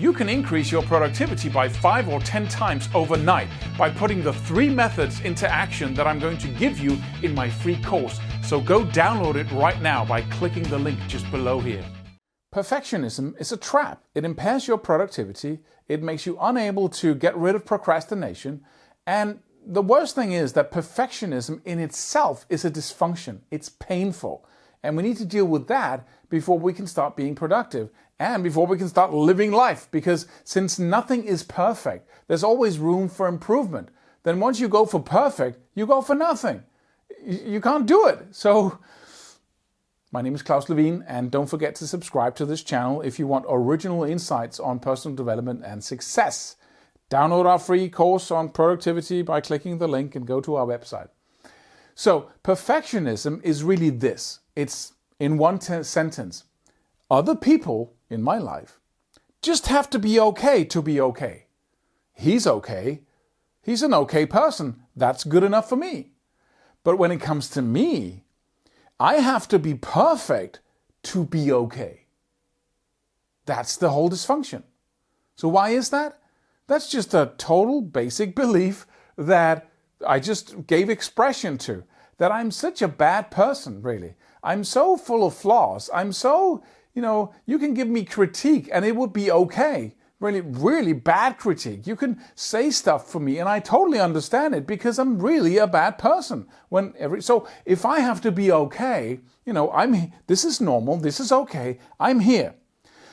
You can increase your productivity by 5 or 10 times overnight by putting the 3 methods into action that I'm going to give you in my free course. So go download it right now by clicking the link just below here. Perfectionism is a trap. It impairs your productivity. It makes you unable to get rid of procrastination. And the worst thing is that perfectionism in itself is a dysfunction. It's painful. And we need to deal with that before we can start being productive and before we can start living life. Because since nothing is perfect, there's always room for improvement. Then once you go for perfect, you go for nothing. You can't do it. So my name is Claus, and don't forget to subscribe to this channel if you want original insights on personal development and success. Download our free course on productivity by clicking the link and go to our website. So perfectionism is really this. It's in one sentence. Other people in my life just have to be okay to be okay. He's okay. He's an okay person. That's good enough for me. But when it comes to me, I have to be perfect to be okay. That's the whole dysfunction. So why is that? That's just a total basic belief that I just gave expression to. That I'm such a bad person, really. I'm so full of flaws. I'm so, you can give me critique and it would be okay. Really, really bad critique. You can say stuff for me and I totally understand it because I'm really a bad person. So if I have to be okay, this is normal, this is okay, I'm here.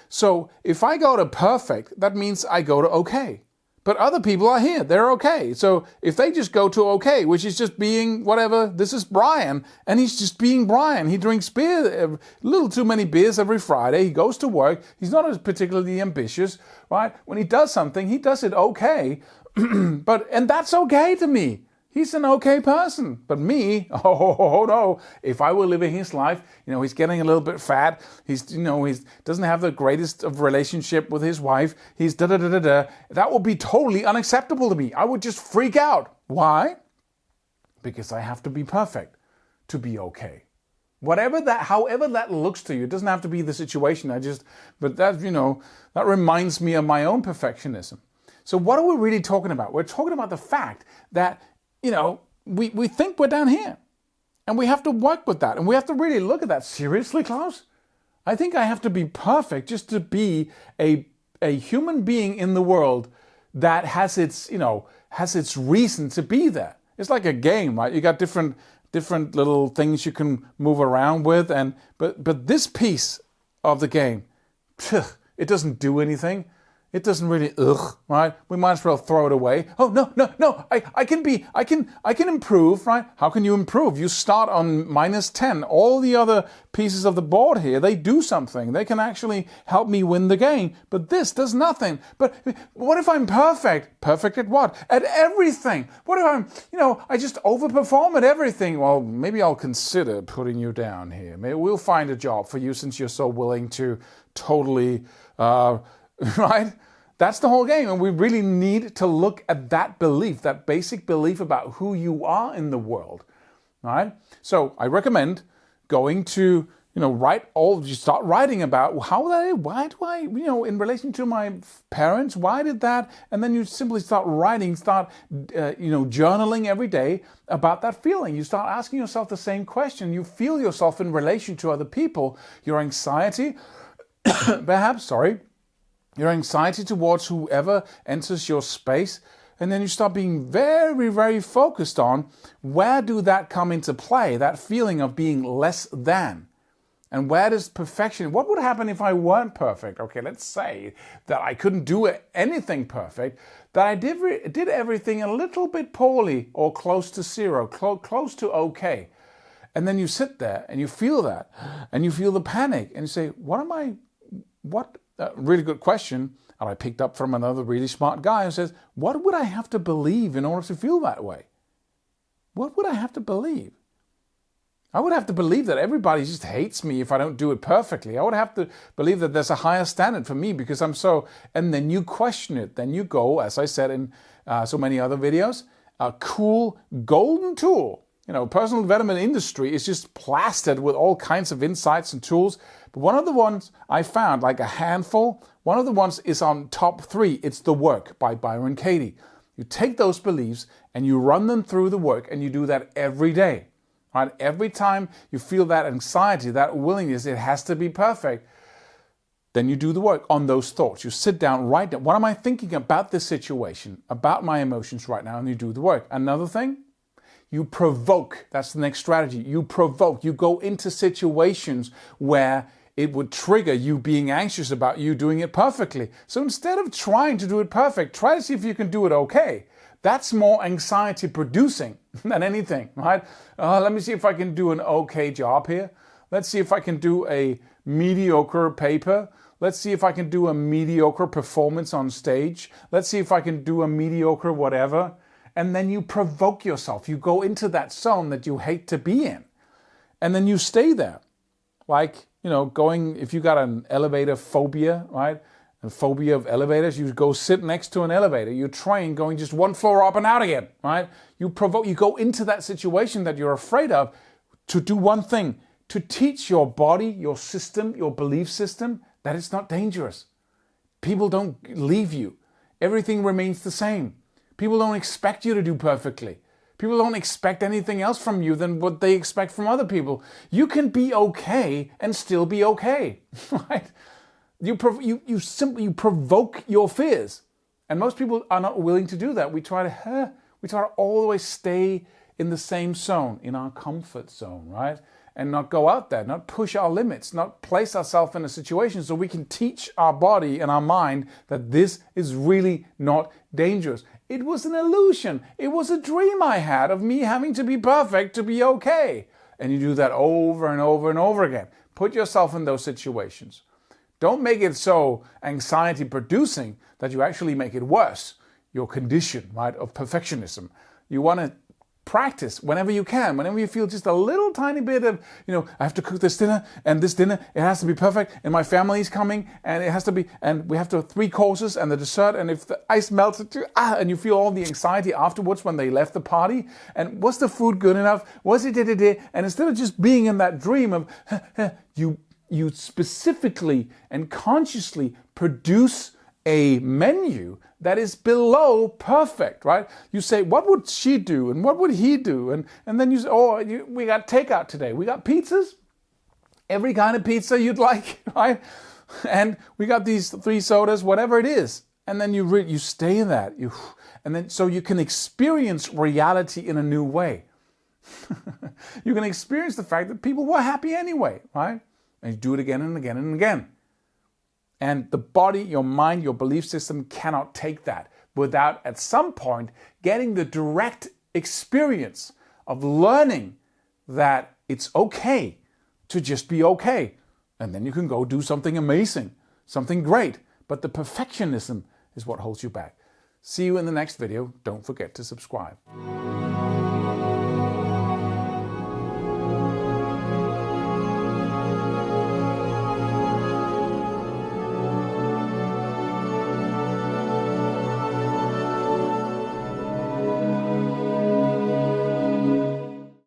So if I go to perfect, that means I go to okay. But other people are here, they're okay. So if they just go to okay, which is just being whatever, this is Brian, and he's just being Brian. He drinks beer, a little too many beers every Friday. He goes to work. He's not as particularly ambitious, right? When he does something, he does it okay. And that's okay to me. He's an okay person. But me, oh no, if I were living his life, he's getting a little bit fat. He doesn't have the greatest of relationship with his wife. He's da-da-da-da-da. That would be totally unacceptable to me. I would just freak out. Why? Because I have to be perfect to be okay. However that looks to you, it doesn't have to be the situation. But that reminds me of my own perfectionism. So what are we really talking about? We're talking about the fact that we think we're down here and we have to work with that and we have to really look at that. Seriously, Klaus? I think I have to be perfect just to be a human being in the world that has its reason to be there. It's like a game, right? You got different little things you can move around with but this piece of the game, it doesn't do anything. It doesn't really, right? We might as well throw it away. Oh, no, I can improve, right? How can you improve? You start on -10. All the other pieces of the board here, they do something. They can actually help me win the game. But this does nothing. But what if I'm perfect? Perfect at what? At everything. What if I just overperform at everything? Well, maybe I'll consider putting you down here. Maybe we'll find a job for you since you're so willing to totally, right? That's the whole game. And we really need to look at that belief, that basic belief about who you are in the world. All right? So I recommend going to, start writing about why do I, in relation to my parents, why did that? And then you simply start writing, journaling every day about that feeling. You start asking yourself the same question. You feel yourself in relation to other people, your anxiety, your anxiety towards whoever enters your space, and then you start being very, very focused on where do that come into play, that feeling of being less than. And where does perfection, what would happen if I weren't perfect? Okay, let's say that I couldn't do anything perfect, that I did everything a little bit poorly or close to zero, close to okay. And then you sit there and you feel that, and you feel the panic, and you say, really good question. And I picked up from another really smart guy who says, what would I have to believe in order to feel that way? What would I have to believe? I would have to believe that everybody just hates me if I don't do it perfectly. I would have to believe that there's a higher standard for me because I'm so, and then you question it. Then you go, as I said in so many other videos, a cool golden tool. Personal development industry is just plastered with all kinds of insights and tools. But one of the ones I found, like a handful, One of the ones is on top 3. It's The Work by Byron Katie. You take those beliefs and you run them through the work, and you do that every day. Right? Every time you feel that anxiety, that willingness, it has to be perfect, then you do the work on those thoughts. You sit down, write down, what am I thinking about this situation, about my emotions right now, and you do the work. Another thing, you provoke. That's the next strategy. You provoke. You go into situations where it would trigger you being anxious about you doing it perfectly. So instead of trying to do it perfect, try to see if you can do it okay. That's more anxiety producing than anything, right? Let me see if I can do an okay job here. Let's see if I can do a mediocre paper. Let's see if I can do a mediocre performance on stage. Let's see if I can do a mediocre whatever. And then you provoke yourself. You go into that zone that you hate to be in. And then you stay there. Like, if you got an elevator phobia, right? A phobia of elevators, you go sit next to an elevator. You train going just one floor up and out again, right? You go into that situation that you're afraid of to do one thing, to teach your body, your system, your belief system, that it's not dangerous. People don't leave you. Everything remains the same. People don't expect you to do perfectly. People don't expect anything else from you than what they expect from other people. You can be okay and still be okay, right? You simply provoke your fears. And most people are not willing to do that. We try to always stay in the same zone, in our comfort zone, right? And not go out there, not push our limits, not place ourselves in a situation so we can teach our body and our mind that this is really not dangerous. It was an illusion. It was a dream I had of me having to be perfect to be okay. And you do that over and over and over again. Put yourself in those situations. Don't make it so anxiety producing that you actually make it worse. Your condition, right, of perfectionism. You want to practice whenever you can, whenever you feel just a little tiny bit of, I have to cook this dinner, and this dinner, it has to be perfect, and my family is coming, and it has to be, and we have to have 3 courses and the dessert, and if the ice melts, and you feel all the anxiety afterwards when they left the party, and was the food good enough, was it, and instead of just being in that dream of, you specifically and consciously produce a menu that is below perfect, right? You say, what would she do? And what would he do? And then you say, we got takeout today. We got pizzas, every kind of pizza you'd like, right? And we got these 3 sodas, whatever it is. And then you stay in that. And then so you can experience reality in a new way. You can experience the fact that people were happy anyway, right? And you do it again and again and again. And the body, your mind, your belief system cannot take that without at some point getting the direct experience of learning that it's okay to just be okay. And then you can go do something amazing, something great. But the perfectionism is what holds you back. See you in the next video. Don't forget to subscribe.